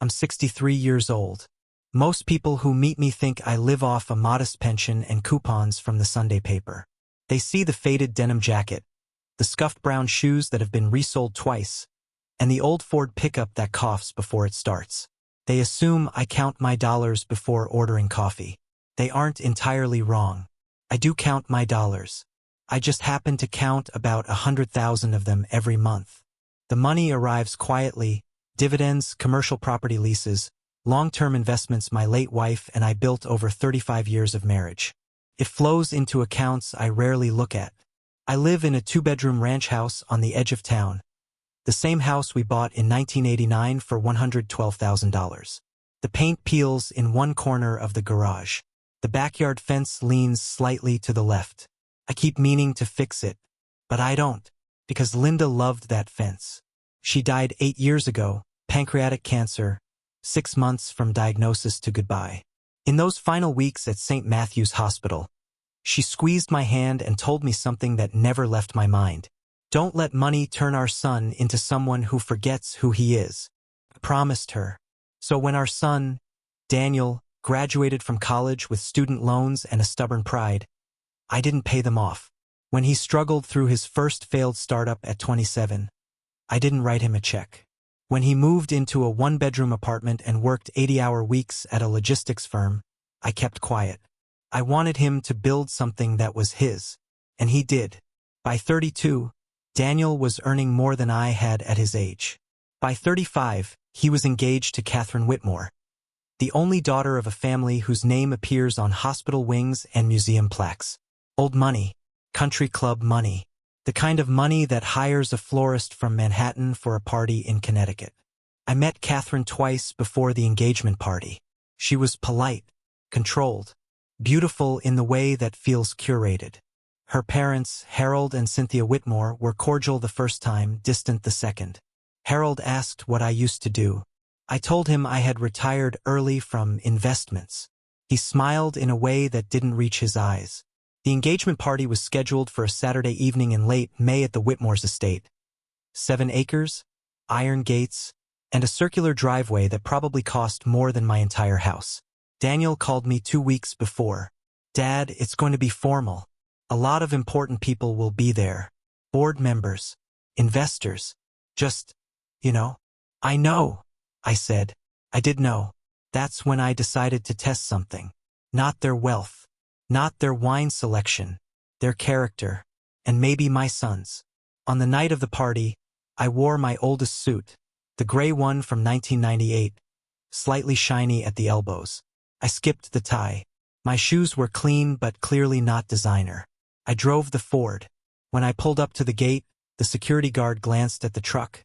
I'm 63 years old. Most people who meet me think I live off a modest pension and coupons from the Sunday paper. They see the faded denim jacket, the scuffed brown shoes that have been resold twice, and the old Ford pickup that coughs before it starts. They assume I count my dollars before ordering coffee. They aren't entirely wrong. I do count my dollars. I just happen to count about 100,000 of them every month. The money arrives quietly: dividends, commercial property leases, long-term investments my late wife and I built over 35 years of marriage. It flows into accounts I rarely look at. I live in a two-bedroom ranch house on the edge of town, the same house we bought in 1989 for $112,000. The paint peels in one corner of the garage. The backyard fence leans slightly to the left. I keep meaning to fix it, but I don't, because Linda loved that fence. She died 8 years ago, pancreatic cancer, 6 months from diagnosis to goodbye. In those final weeks at St. Matthew's Hospital, she squeezed my hand and told me something that never left my mind. Don't let money turn our son into someone who forgets who he is. I promised her. So when our son, Daniel, graduated from college with student loans and a stubborn pride, I didn't pay them off. When he struggled through his first failed startup at 27, I didn't write him a check. When he moved into a one-bedroom apartment and worked 80-hour weeks at a logistics firm, I kept quiet. I wanted him to build something that was his, and he did. By 32, Daniel was earning more than I had at his age. By 35, he was engaged to Catherine Whitmore, the only daughter of a family whose name appears on hospital wings and museum plaques. Old money, country club money, the kind of money that hires a florist from Manhattan for a party in Connecticut. I met Catherine twice before the engagement party. She was polite, controlled, beautiful in the way that feels curated. Her parents, Harold and Cynthia Whitmore, were cordial the first time, distant the second. Harold asked what I used to do. I told him I had retired early from investments. He smiled in a way that didn't reach his eyes. The engagement party was scheduled for a Saturday evening in late May at the Whitmore's estate. 7 acres, iron gates, and a circular driveway that probably cost more than my entire house. Daniel called me 2 weeks before. Dad, it's going to be formal. A lot of important people will be there. Board members, investors. Just, I know, I said. I did know. That's when I decided to test something. Not their wealth. Not their wine selection, their character, and maybe my son's. On the night of the party, I wore my oldest suit, the gray one from 1998, slightly shiny at the elbows. I skipped the tie. My shoes were clean but clearly not designer. I drove the Ford. When I pulled up to the gate, the security guard glanced at the truck,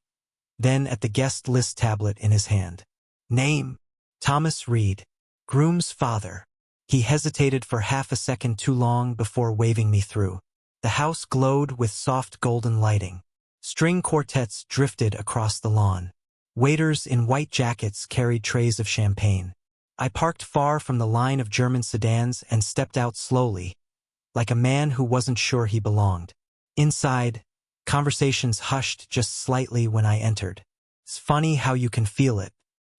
then at the guest list tablet in his hand. Name: Thomas Reed, groom's father. He hesitated for half a second too long before waving me through. The house glowed with soft golden lighting. String quartets drifted across the lawn. Waiters in white jackets carried trays of champagne. I parked far from the line of German sedans and stepped out slowly, like a man who wasn't sure he belonged. Inside, conversations hushed just slightly when I entered. It's funny how you can feel it,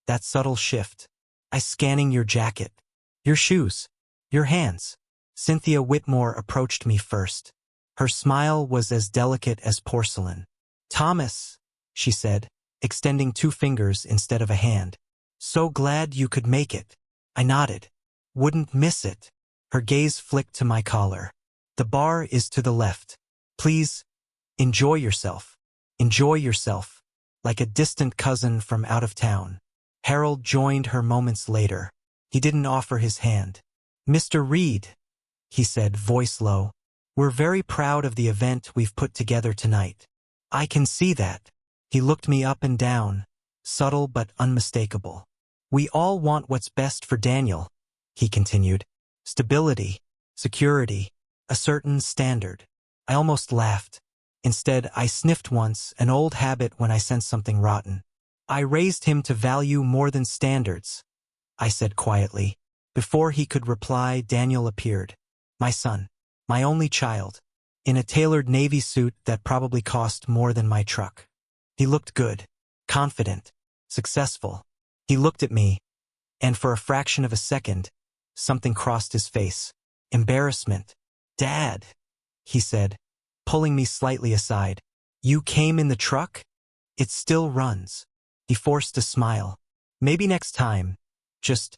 that subtle shift. Scanning your jacket. Your shoes. Your hands. Cynthia Whitmore approached me first. Her smile was as delicate as porcelain. Thomas, she said, extending 2 fingers instead of a hand. So glad you could make it. I nodded. Wouldn't miss it. Her gaze flicked to my collar. The bar is to the left. Please, enjoy yourself. Enjoy yourself. Like a distant cousin from out of town. Harold joined her moments later. He didn't offer his hand. Mr. Reed, he said, voice low, we're very proud of the event we've put together tonight. I can see that. He looked me up and down, subtle but unmistakable. We all want what's best for Daniel, he continued. Stability, security, a certain standard. I almost laughed. Instead, I sniffed once, an old habit when I sensed something rotten. I raised him to value more than standards, I said quietly. Before he could reply, Daniel appeared. My son, my only child, in a tailored navy suit that probably cost more than my truck. He looked good, confident, successful. He looked at me, and for a fraction of a second, something crossed his face. Embarrassment. Dad, he said, pulling me slightly aside. You came in the truck? It still runs. He forced a smile. Maybe next time. Just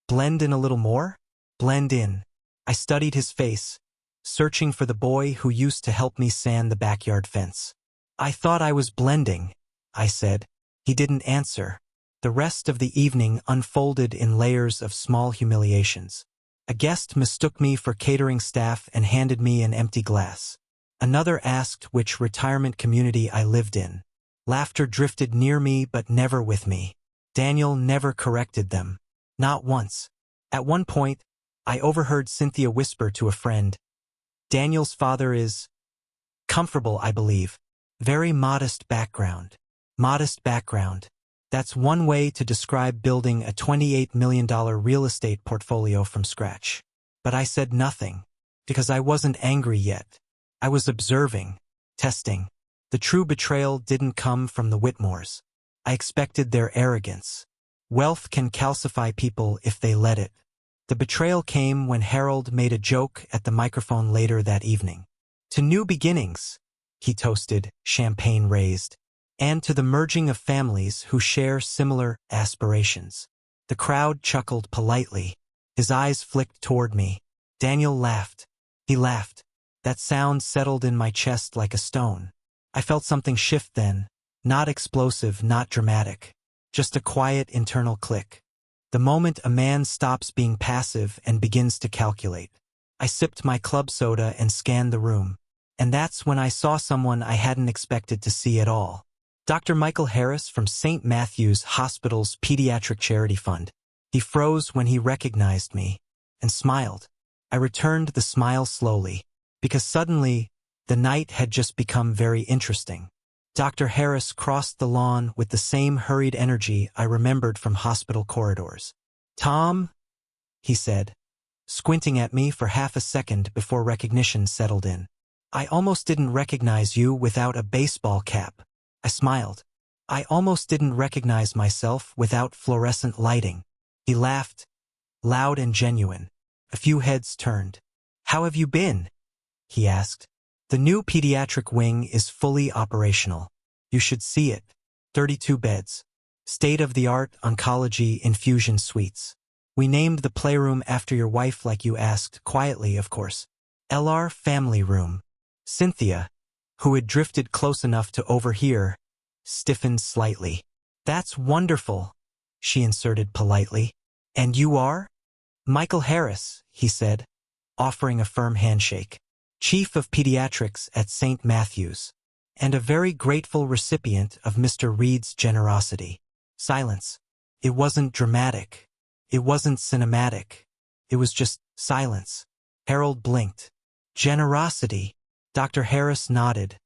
blend in a little more? Blend in. I studied his face, searching for the boy who used to help me sand the backyard fence. I thought I was blending, I said. He didn't answer. The rest of the evening unfolded in layers of small humiliations. A guest mistook me for catering staff and handed me an empty glass. Another asked which retirement community I lived in. Laughter drifted near me but never with me. Daniel never corrected them. Not once. At one point, I overheard Cynthia whisper to a friend, Daniel's father is comfortable, I believe. Very modest background. Modest background. That's one way to describe building a $28 million real estate portfolio from scratch. But I said nothing, because I wasn't angry yet. I was observing, testing. The true betrayal didn't come from the Whitmores. I expected their arrogance. Wealth can calcify people if they let it. The betrayal came when Harold made a joke at the microphone later that evening. To new beginnings, he toasted, champagne raised, and to the merging of families who share similar aspirations. The crowd chuckled politely. His eyes flicked toward me. Daniel laughed. He laughed. That sound settled in my chest like a stone. I felt something shift then, not explosive, not dramatic, just a quiet internal click. The moment a man stops being passive and begins to calculate. I sipped my club soda and scanned the room. And that's when I saw someone I hadn't expected to see at all. Dr. Michael Harris from St. Matthew's Hospital's Pediatric Charity Fund. He froze when he recognized me and smiled. I returned the smile slowly, because suddenly, the night had just become very interesting. Dr. Harris crossed the lawn with the same hurried energy I remembered from hospital corridors. Tom, he said, squinting at me for half a second before recognition settled in. I almost didn't recognize you without a baseball cap. I smiled. I almost didn't recognize myself without fluorescent lighting. He laughed, loud and genuine. A few heads turned. How have you been? He asked. The new pediatric wing is fully operational. You should see it. 32 beds. State-of-the-art oncology infusion suites. We named the playroom after your wife like you asked, quietly of course. LR Family Room. Cynthia, who had drifted close enough to overhear, stiffened slightly. That's wonderful, she inserted politely. And you are? Michael Harris, he said, offering a firm handshake. Chief of Pediatrics at St. Matthew's, and a very grateful recipient of Mr. Reed's generosity. Silence. It wasn't dramatic. It wasn't cinematic. It was just silence. Harold blinked. Generosity. Dr. Harris nodded,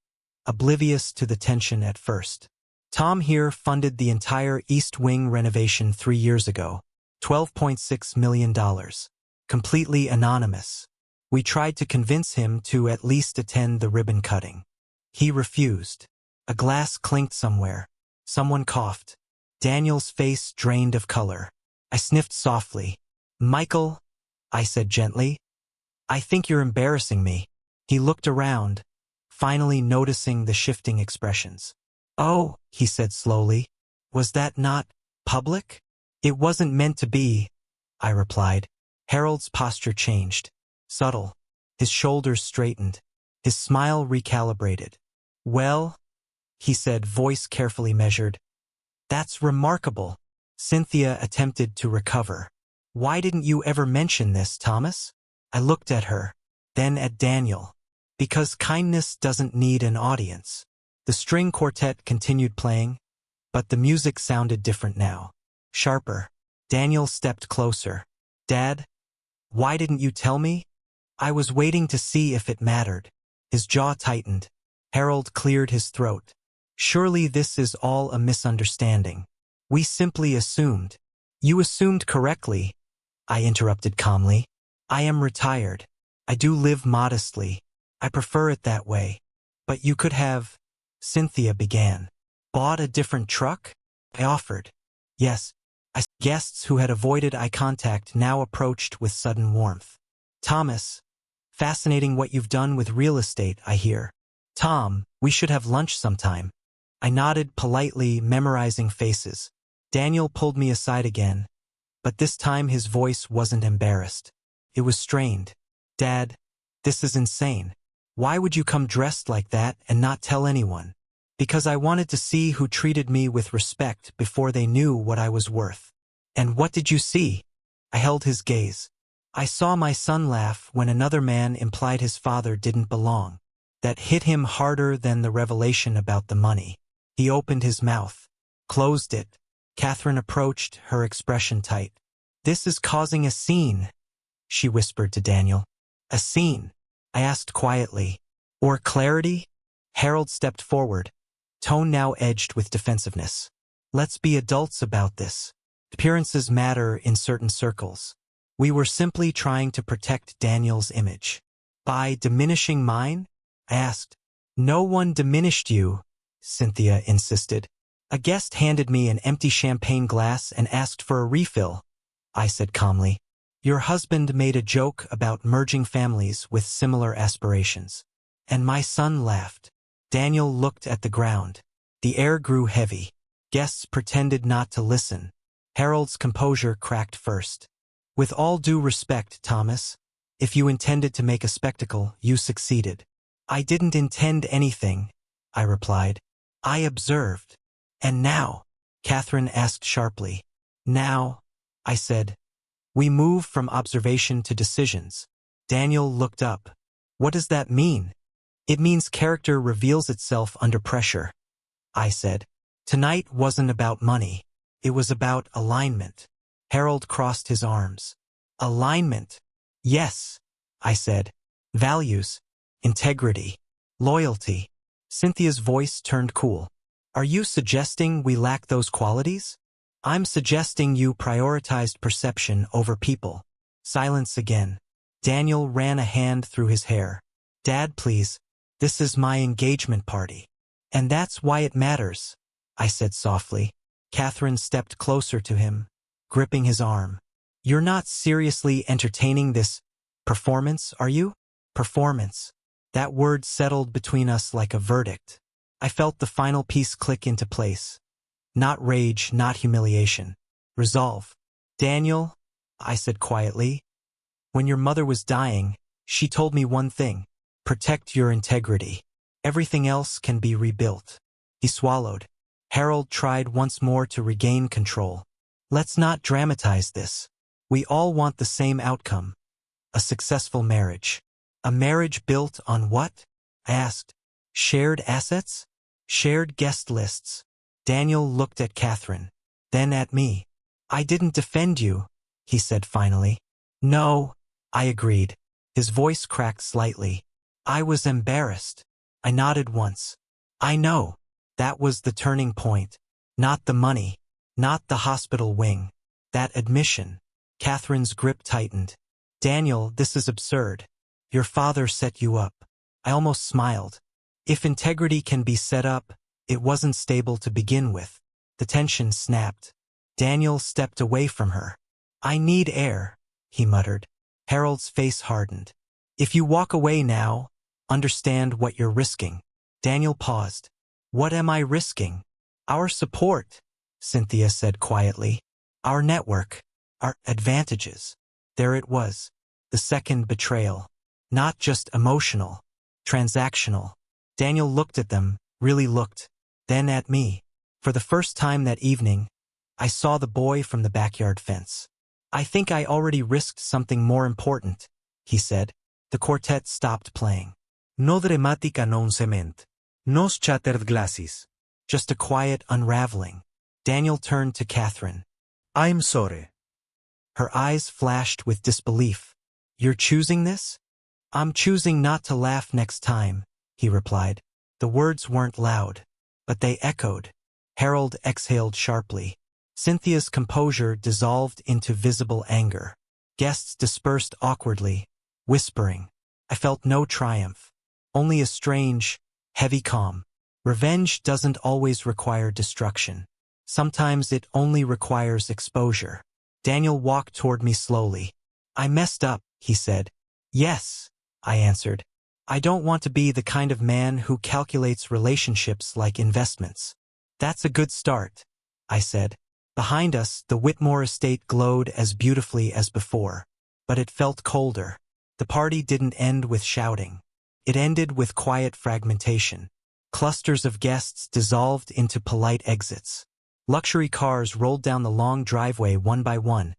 oblivious to the tension at first. Tom here funded the entire East Wing renovation 3 years ago. $12.6 million. Completely anonymous. We tried to convince him to at least attend the ribbon cutting. He refused. A glass clinked somewhere. Someone coughed. Daniel's face drained of color. I sniffed softly. Michael, I said gently, I think you're embarrassing me. He looked around, finally noticing the shifting expressions. Oh, he said slowly, was that not public? It wasn't meant to be, I replied. Harold's posture changed. Subtle. His shoulders straightened. His smile recalibrated. Well, he said, voice carefully measured. That's remarkable. Cynthia attempted to recover. Why didn't you ever mention this, Thomas? I looked at her, then at Daniel. Because kindness doesn't need an audience. The string quartet continued playing, but the music sounded different now. Sharper. Daniel stepped closer. Dad, why didn't you tell me? I was waiting to see if it mattered. His jaw tightened. Harold cleared his throat. Surely this is all a misunderstanding. We simply assumed. You assumed correctly, I interrupted calmly. I am retired. I do live modestly. I prefer it that way. But you could have, Cynthia began. Bought a different truck? I offered. Yes, Guests who had avoided eye contact now approached with sudden warmth. Thomas, fascinating what you've done with real estate, I hear. Tom, we should have lunch sometime. I nodded politely, memorizing faces. Daniel pulled me aside again, but this time his voice wasn't embarrassed. It was strained. Dad, this is insane. Why would you come dressed like that and not tell anyone? Because I wanted to see who treated me with respect before they knew what I was worth. And what did you see? I held his gaze. I saw my son laugh when another man implied his father didn't belong. That hit him harder than the revelation about the money. He opened his mouth, closed it. Catherine approached, her expression tight. This is causing a scene, she whispered to Daniel. A scene? I asked quietly. Or clarity? Harold stepped forward, tone now edged with defensiveness. Let's be adults about this. Appearances matter in certain circles. We were simply trying to protect Daniel's image. By diminishing mine? I asked. No one diminished you, Cynthia insisted. A guest handed me an empty champagne glass and asked for a refill, I said calmly. Your husband made a joke about merging families with similar aspirations. And my son laughed. Daniel looked at the ground. The air grew heavy. Guests pretended not to listen. Harold's composure cracked first. With all due respect, Thomas, if you intended to make a spectacle, you succeeded. I didn't intend anything, I replied. I observed. And now? Catherine asked sharply. Now, I said. We move from observation to decisions. Daniel looked up. What does that mean? It means character reveals itself under pressure, I said. Tonight wasn't about money. It was about alignment. Harold crossed his arms. Alignment? Yes, I said. Values, integrity, loyalty. Cynthia's voice turned cool. Are you suggesting we lack those qualities? I'm suggesting you prioritized perception over people. Silence again. Daniel ran a hand through his hair. Dad, please. This is my engagement party. And that's why it matters, I said softly. Catherine stepped closer to him, gripping his arm. You're not seriously entertaining this performance, are you? Performance. That word settled between us like a verdict. I felt the final piece click into place. Not rage, not humiliation. Resolve. Daniel, I said quietly, when your mother was dying, she told me one thing. Protect your integrity. Everything else can be rebuilt. He swallowed. Harold tried once more to regain control. Let's not dramatize this. We all want the same outcome. A successful marriage. A marriage built on what? I asked. Shared assets? Shared guest lists. Daniel looked at Catherine, then at me. I didn't defend you, he said finally. No, I agreed. His voice cracked slightly. I was embarrassed. I nodded once. I know. That was the turning point. Not the money. Not the hospital wing. That admission. Catherine's grip tightened. Daniel, this is absurd. Your father set you up. I almost smiled. If integrity can be set up, it wasn't stable to begin with. The tension snapped. Daniel stepped away from her. I need air, he muttered. Harold's face hardened. If you walk away now, understand what you're risking. Daniel paused. What am I risking? Our support, Cynthia said quietly. Our network. Our advantages. There it was. The second betrayal. Not just emotional. Transactional. Daniel looked at them, really looked. Then at me. For the first time that evening, I saw the boy from the backyard fence. I think I already risked something more important, he said. The quartet stopped playing. No dramatica non cement. Nos chattered glasses. Just a quiet unraveling. Daniel turned to Catherine. I'm sorry. Her eyes flashed with disbelief. You're choosing this? I'm choosing not to laugh next time, he replied. The words weren't loud, but they echoed. Harold exhaled sharply. Cynthia's composure dissolved into visible anger. Guests dispersed awkwardly, whispering. I felt no triumph, only a strange, heavy calm. Revenge doesn't always require destruction. Sometimes it only requires exposure. Daniel walked toward me slowly. I messed up, he said. Yes, I answered. I don't want to be the kind of man who calculates relationships like investments. That's a good start, I said. Behind us, the Whitmore estate glowed as beautifully as before, but it felt colder. The party didn't end with shouting. It ended with quiet fragmentation. Clusters of guests dissolved into polite exits. Luxury cars rolled down the long driveway one by one,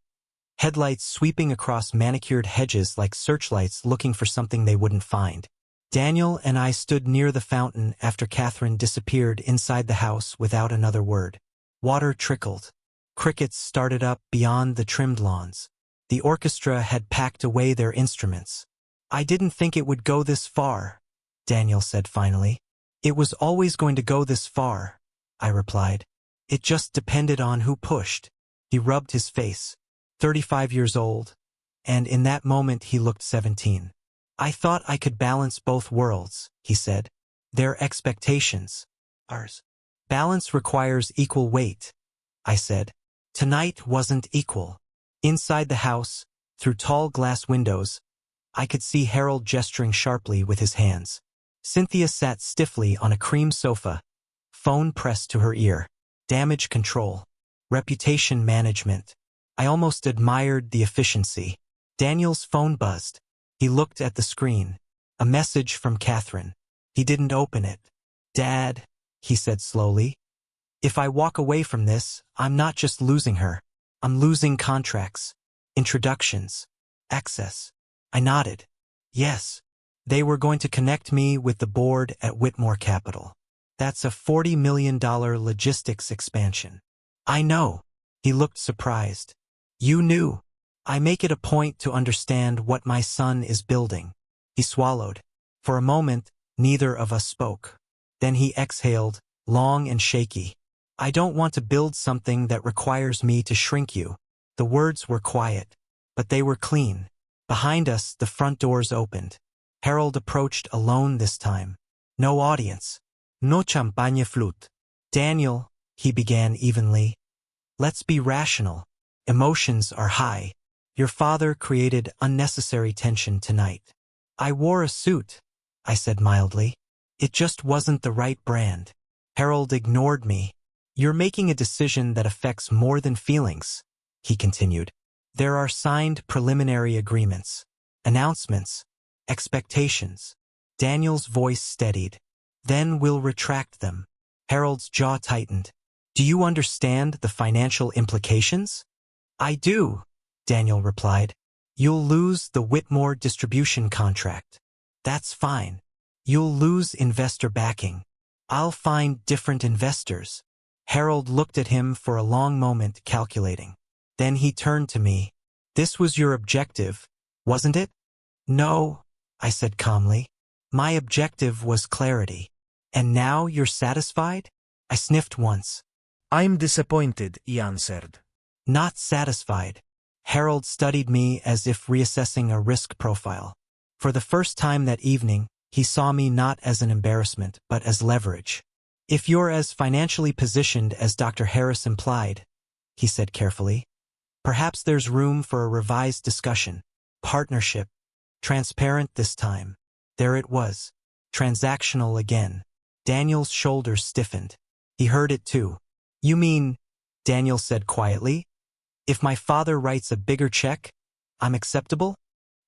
headlights sweeping across manicured hedges like searchlights looking for something they wouldn't find. Daniel and I stood near the fountain after Catherine disappeared inside the house without another word. Water trickled. Crickets started up beyond the trimmed lawns. The orchestra had packed away their instruments. I didn't think it would go this far, Daniel said finally. It was always going to go this far, I replied. It just depended on who pushed. He rubbed his face. 35 years old, and in that moment he looked 17. I thought I could balance both worlds, he said. Their expectations. Ours. Balance requires equal weight, I said. Tonight wasn't equal. Inside the house, through tall glass windows, I could see Harold gesturing sharply with his hands. Cynthia sat stiffly on a cream sofa, phone pressed to her ear. Damage control. Reputation management. I almost admired the efficiency. Daniel's phone buzzed. He looked at the screen. A message from Catherine. He didn't open it. Dad, he said slowly. If I walk away from this, I'm not just losing her. I'm losing contracts, introductions, access. I nodded. Yes. They were going to connect me with the board at Whitmore Capital. That's a $40 million logistics expansion. I know. He looked surprised. You knew. I make it a point to understand what my son is building. He swallowed. For a moment, neither of us spoke. Then he exhaled, long and shaky. I don't want to build something that requires me to shrink you. The words were quiet, but they were clean. Behind us, the front doors opened. Harold approached alone this time. No audience. No champagne flute. Daniel, he began evenly. Let's be rational. Emotions are high. Your father created unnecessary tension tonight. I wore a suit, I said mildly. It just wasn't the right brand. Harold ignored me. You're making a decision that affects more than feelings, he continued. There are signed preliminary agreements, announcements, expectations. Daniel's voice steadied. Then we'll retract them. Harold's jaw tightened. Do you understand the financial implications? I do, Daniel replied. You'll lose the Whitmore distribution contract. That's fine. You'll lose investor backing. I'll find different investors. Harold looked at him for a long moment, calculating. Then he turned to me. This was your objective, wasn't it? No, I said calmly. My objective was clarity. And now you're satisfied? I sniffed once. I'm disappointed, he answered. Not satisfied. Harold studied me as if reassessing a risk profile. For the first time that evening, he saw me not as an embarrassment, but as leverage. If you're as financially positioned as Dr. Harris implied, he said carefully, perhaps there's room for a revised discussion. Partnership. Transparent this time. There it was. Transactional again. Daniel's shoulders stiffened. He heard it too. You mean, Daniel said quietly, if my father writes a bigger check, I'm acceptable?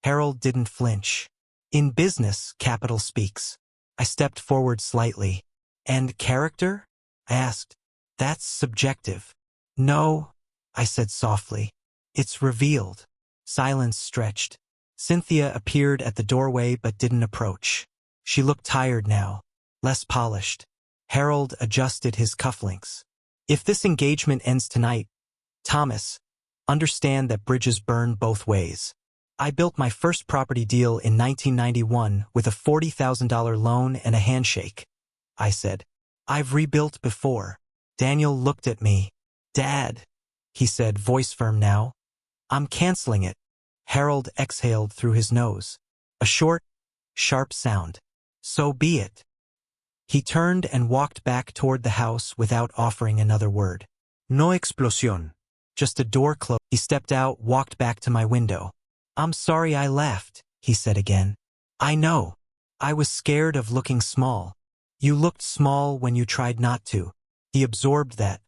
Harold didn't flinch. In business, capital speaks. I stepped forward slightly. And character? I asked. That's subjective. No, I said softly. It's revealed. Silence stretched. Cynthia appeared at the doorway but didn't approach. She looked tired now, less polished. Harold adjusted his cufflinks. If this engagement ends tonight, Thomas, understand that bridges burn both ways. I built my first property deal in 1991 with a $40,000 loan and a handshake. I said, I've rebuilt before. Daniel looked at me. Dad, he said, voice firm now. I'm canceling it. Harold exhaled through his nose. A short, sharp sound. So be it. He turned and walked back toward the house without offering another word. No explosión. Just a door closed. He stepped out, walked back to my window. I'm sorry I laughed, he said again. I know. I was scared of looking small. You looked small when you tried not to. He absorbed that.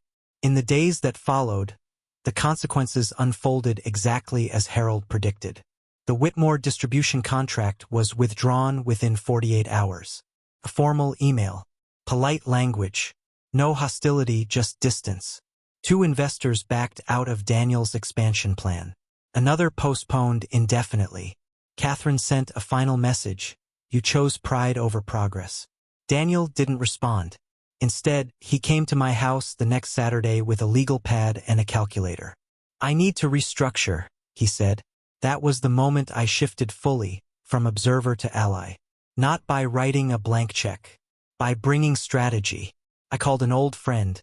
In the days that followed, the consequences unfolded exactly as Harold predicted. The Whitmore distribution contract was withdrawn within 48 hours. A formal email. Polite language. No hostility, just distance. 2 investors backed out of Daniel's expansion plan. Another postponed indefinitely. Catherine sent a final message. You chose pride over progress. Daniel didn't respond. Instead, he came to my house the next Saturday with a legal pad and a calculator. I need to restructure, he said. That was the moment I shifted fully, from observer to ally. Not by writing a blank check. By bringing strategy. I called an old friend,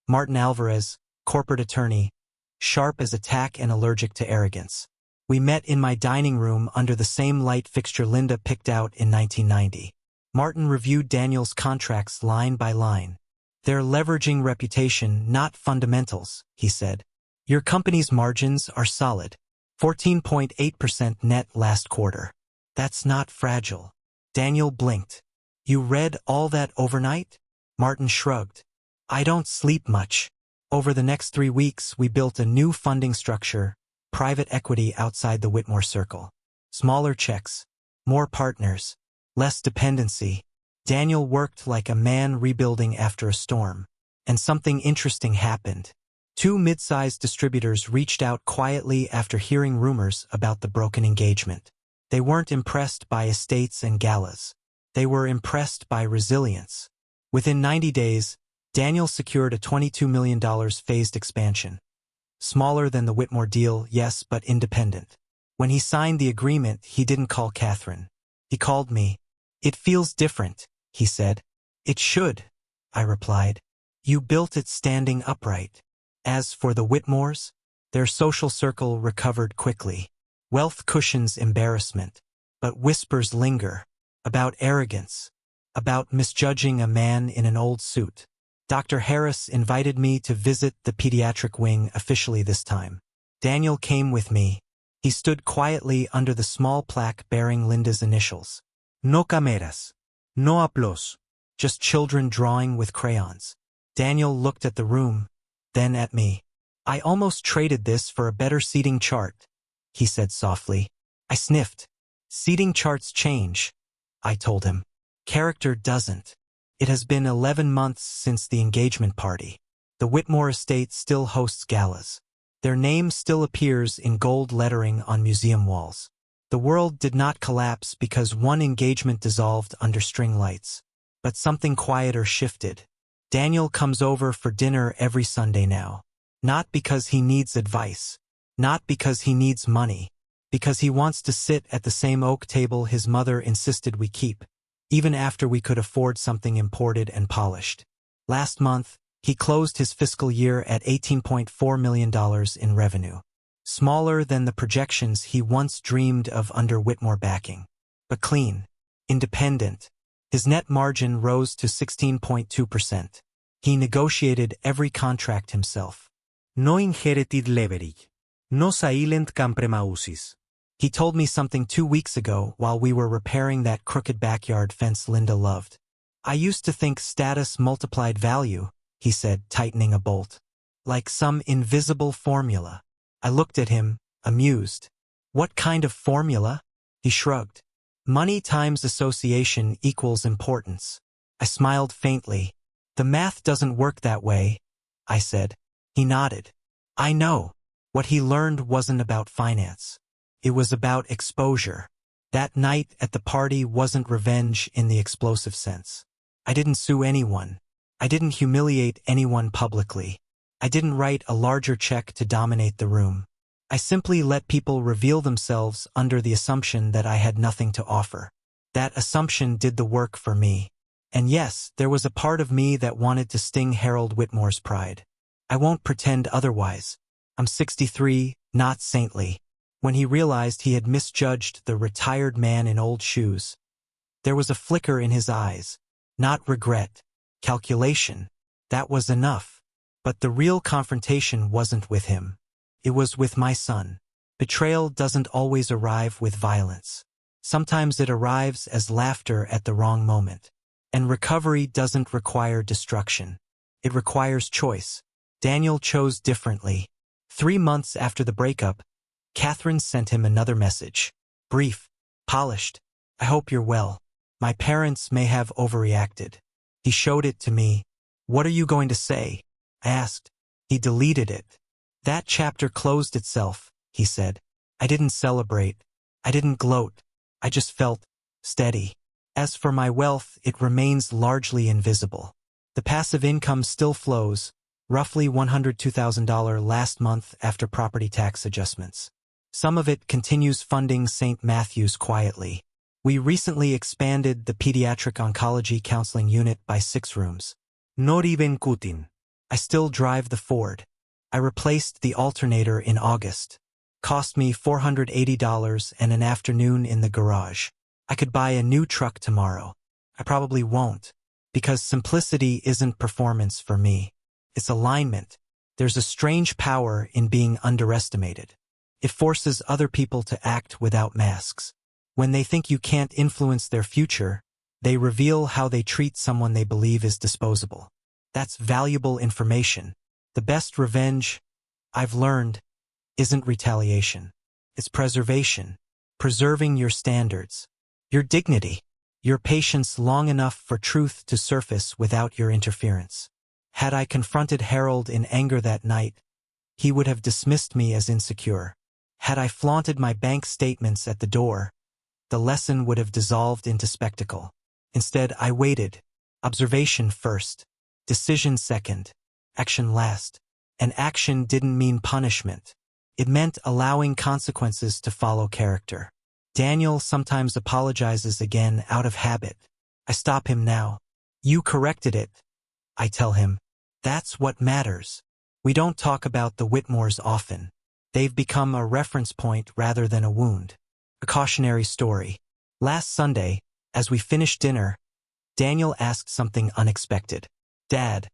Martin Alvarez, corporate attorney, sharp as a tack and allergic to arrogance. We met in my dining room under the same light fixture Linda picked out in 1990. Martin reviewed Daniel's contracts line by line. They're leveraging reputation, not fundamentals, he said. Your company's margins are solid. 14.8% net last quarter. That's not fragile. Daniel blinked. You read all that overnight? Martin shrugged. I don't sleep much. Over the next 3 weeks, we built a new funding structure, private equity outside the Whitmore circle. Smaller checks, more partners, less dependency. Daniel worked like a man rebuilding after a storm. And something interesting happened. 2 mid-sized distributors reached out quietly after hearing rumors about the broken engagement. They weren't impressed by estates and galas. They were impressed by resilience. Within 90 days, Daniel secured a $22 million phased expansion. Smaller than the Whitmore deal, yes, but independent. When he signed the agreement, he didn't call Catherine. He called me. It feels different, he said. It should, I replied. You built it standing upright. As for the Whitmores, their social circle recovered quickly. Wealth cushions embarrassment, but whispers linger. About arrogance. About misjudging a man in an old suit. Dr. Harris invited me to visit the pediatric wing officially this time. Daniel came with me. He stood quietly under the small plaque bearing Linda's initials. No cameras. No aplausos. Just children drawing with crayons. Daniel looked at the room, then at me. I almost traded this for a better seating chart, he said softly. I sniffed. Seating charts change, I told him. Character doesn't. It has been 11 months since the engagement party. The Whitmore estate still hosts galas. Their name still appears in gold lettering on museum walls. The world did not collapse because one engagement dissolved under string lights. But something quieter shifted. Daniel comes over for dinner every Sunday now. Not because he needs advice. Not because he needs money. Because he wants to sit at the same oak table his mother insisted we keep, even after we could afford something imported and polished. Last month, he closed his fiscal year at $18.4 million in revenue. Smaller than the projections he once dreamed of under Whitmore backing. But clean. Independent. His net margin rose to 16.2%. He negotiated every contract himself. No inherited leverage. No silent compromises. He told me something 2 weeks ago while we were repairing that crooked backyard fence Linda loved. I used to think status multiplied value, he said, tightening a bolt. Like some invisible formula. I looked at him, amused. What kind of formula? He shrugged. Money times association equals importance. I smiled faintly. The math doesn't work that way, I said. He nodded. I know. What he learned wasn't about finance. It was about exposure. That night at the party wasn't revenge in the explosive sense. I didn't sue anyone. I didn't humiliate anyone publicly. I didn't write a larger check to dominate the room. I simply let people reveal themselves under the assumption that I had nothing to offer. That assumption did the work for me. And yes, there was a part of me that wanted to sting Harold Whitmore's pride. I won't pretend otherwise. I'm 63, not saintly. When he realized he had misjudged the retired man in old shoes, there was a flicker in his eyes. Not regret. Calculation. That was enough. But the real confrontation wasn't with him. It was with my son. Betrayal doesn't always arrive with violence. Sometimes it arrives as laughter at the wrong moment. And recovery doesn't require destruction. It requires choice. Daniel chose differently. 3 months after the breakup, Catherine sent him another message. Brief, polished. I hope you're well. My parents may have overreacted. He showed it to me. What are you going to say? I asked. He deleted it. That chapter closed itself, he said. I didn't celebrate. I didn't gloat. I just felt steady. As for my wealth, it remains largely invisible. The passive income still flows, roughly $102,000 last month after property tax adjustments. Some of it continues funding St. Matthew's quietly. We recently expanded the pediatric oncology counseling unit by 6 rooms. Not even Kutin. I still drive the Ford. I replaced the alternator in August. Cost me $480 and an afternoon in the garage. I could buy a new truck tomorrow. I probably won't, because simplicity isn't performance for me. It's alignment. There's a strange power in being underestimated. It forces other people to act without masks. When they think you can't influence their future, they reveal how they treat someone they believe is disposable. That's valuable information. The best revenge, I've learned, isn't retaliation. It's preservation. Preserving your standards, your dignity, your patience long enough for truth to surface without your interference. Had I confronted Harold in anger that night, he would have dismissed me as insecure. Had I flaunted my bank statements at the door, the lesson would have dissolved into spectacle. Instead, I waited. Observation first. Decision second. Action last. And action didn't mean punishment. It meant allowing consequences to follow character. Daniel sometimes apologizes again out of habit. I stop him now. You corrected it, I tell him. That's what matters. We don't talk about the Whitmores often. They've become a reference point rather than a wound. A cautionary story. Last Sunday, as we finished dinner, Daniel asked something unexpected. Dad,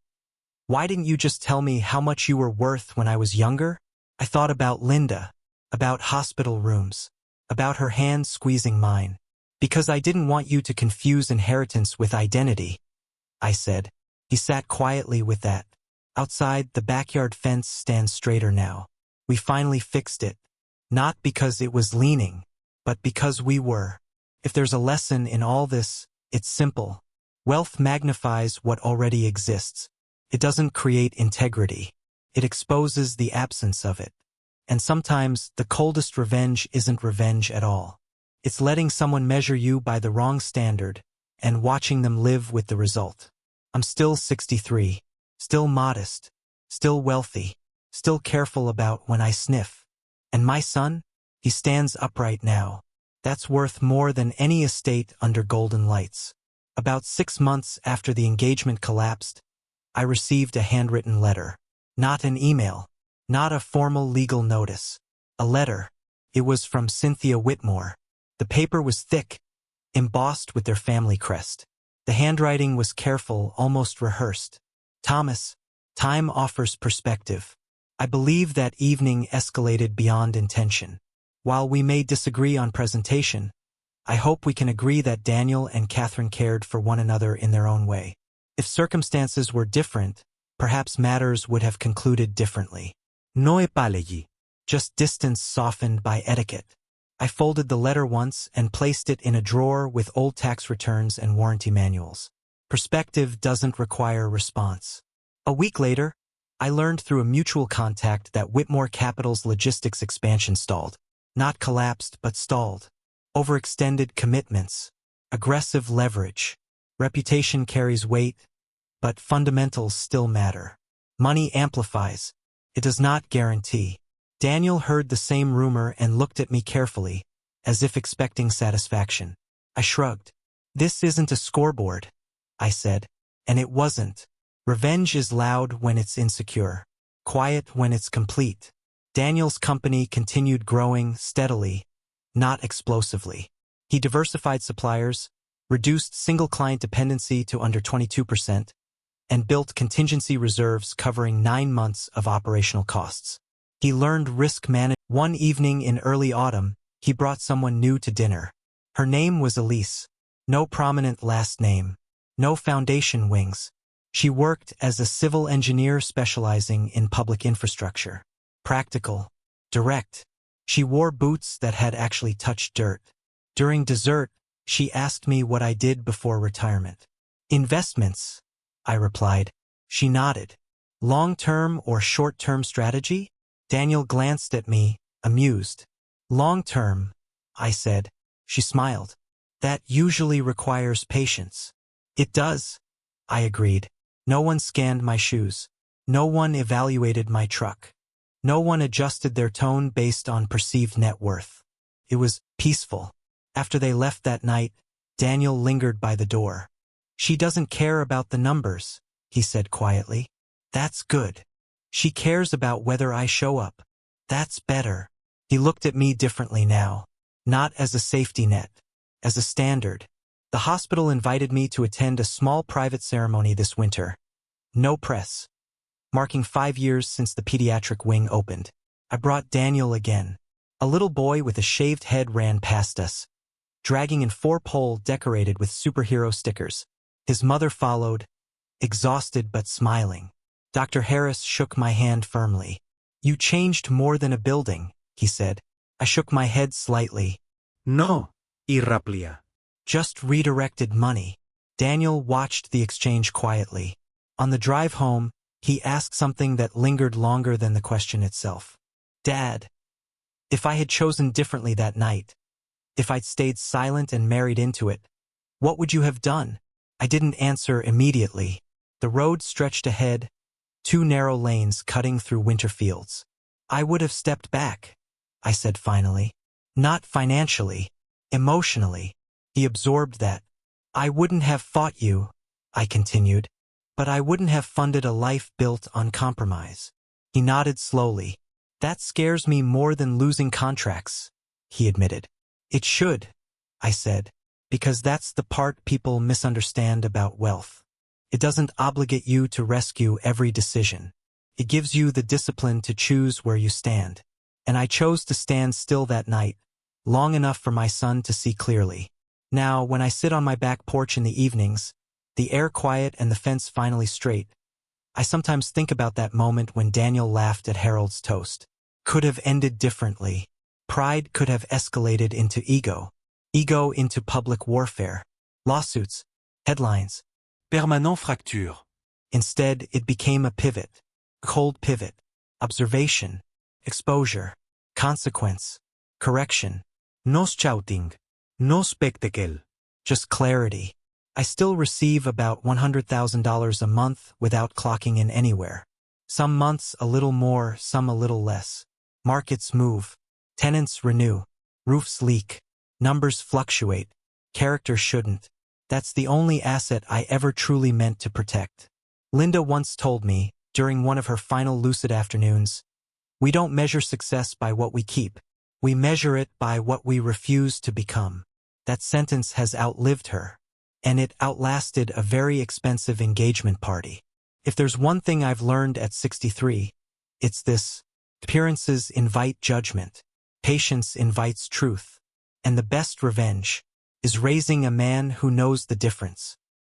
why didn't you just tell me how much you were worth when I was younger? I thought about Linda, about hospital rooms, about her hand squeezing mine. Because I didn't want you to confuse inheritance with identity, I said. He sat quietly with that. Outside, the backyard fence stands straighter now. We finally fixed it. Not because it was leaning, but because we were. If there's a lesson in all this, it's simple. Wealth magnifies what already exists. It doesn't create integrity. It exposes the absence of it. And sometimes, the coldest revenge isn't revenge at all. It's letting someone measure you by the wrong standard and watching them live with the result. I'm still 63, still modest, still wealthy, still careful about when I sniff. And my son? He stands upright now. That's worth more than any estate under golden lights. About 6 months after the engagement collapsed, I received a handwritten letter. Not an email, not a formal legal notice. A letter. It was from Cynthia Whitmore. The paper was thick, embossed with their family crest. The handwriting was careful, almost rehearsed. Thomas, time offers perspective. I believe that evening escalated beyond intention. While we may disagree on presentation, I hope we can agree that Daniel and Catherine cared for one another in their own way. If circumstances were different, perhaps matters would have concluded differently. No επάλεγη. Just distance softened by etiquette. I folded the letter once and placed it in a drawer with old tax returns and warranty manuals. Perspective doesn't require response. A week later, I learned through a mutual contact that Whitmore Capital's logistics expansion stalled. Not collapsed, but stalled. Overextended commitments. Aggressive leverage. Reputation carries weight, but fundamentals still matter. Money amplifies. It does not guarantee. Daniel heard the same rumor and looked at me carefully, as if expecting satisfaction. I shrugged. This isn't a scoreboard, I said, and it wasn't. Revenge is loud when it's insecure, quiet when it's complete. Daniel's company continued growing steadily, not explosively. He diversified suppliers, reduced single-client dependency to under 22%, and built contingency reserves covering 9 months of operational costs. He learned risk management. One evening in early autumn, he brought someone new to dinner. Her name was Elise. No prominent last name. No foundation wings. She worked as a civil engineer specializing in public infrastructure. Practical. Direct. She wore boots that had actually touched dirt. During dessert, she asked me what I did before retirement. Investments, I replied. She nodded. Long-term or short-term strategy? Daniel glanced at me, amused. Long-term, I said. She smiled. That usually requires patience. It does, I agreed. No one scanned my shoes. No one evaluated my truck. No one adjusted their tone based on perceived net worth. It was peaceful. After they left that night, Daniel lingered by the door. She doesn't care about the numbers, he said quietly. That's good. She cares about whether I show up. That's better. He looked at me differently now. Not as a safety net. As a standard. The hospital invited me to attend a small private ceremony this winter. No press. Marking 5 years since the pediatric wing opened. I brought Daniel again. A little boy with a shaved head ran past us, dragging in 4-pole decorated with superhero stickers. His mother followed, exhausted but smiling. Dr. Harris shook my hand firmly. You changed more than a building, he said. I shook my head slightly. No, irraplia. Just redirected money. Daniel watched the exchange quietly. On the drive home, he asked something that lingered longer than the question itself. Dad, if I had chosen differently that night, if I'd stayed silent and married into it, what would you have done? I didn't answer immediately. The road stretched ahead, 2 narrow lanes cutting through winter fields. I would have stepped back, I said finally. Not financially, emotionally. He absorbed that. I wouldn't have fought you, I continued, but I wouldn't have funded a life built on compromise. He nodded slowly. That scares me more than losing contracts, he admitted. It should, I said, because that's the part people misunderstand about wealth. It doesn't obligate you to rescue every decision. It gives you the discipline to choose where you stand. And I chose to stand still that night, long enough for my son to see clearly. Now, when I sit on my back porch in the evenings, the air quiet and the fence finally straight, I sometimes think about that moment when Daniel laughed at Harold's toast. Could have ended differently. Pride could have escalated into ego. Ego into public warfare. Lawsuits. Headlines. Permanent fracture. Instead, it became a pivot. Cold pivot. Observation. Exposure. Consequence. Correction. No shouting. No spectacle. Just clarity. I still receive about $100,000 a month without clocking in anywhere. Some months a little more, some a little less. Markets move. Tenants renew. Roofs leak. Numbers fluctuate. Character shouldn't. That's the only asset I ever truly meant to protect. Linda once told me, during one of her final lucid afternoons, we don't measure success by what we keep. We measure it by what we refuse to become. That sentence has outlived her. And it outlasted a very expensive engagement party. If there's one thing I've learned at 63, it's this. Appearances invite judgment. Patience invites truth. And the best revenge is raising a man who knows the difference.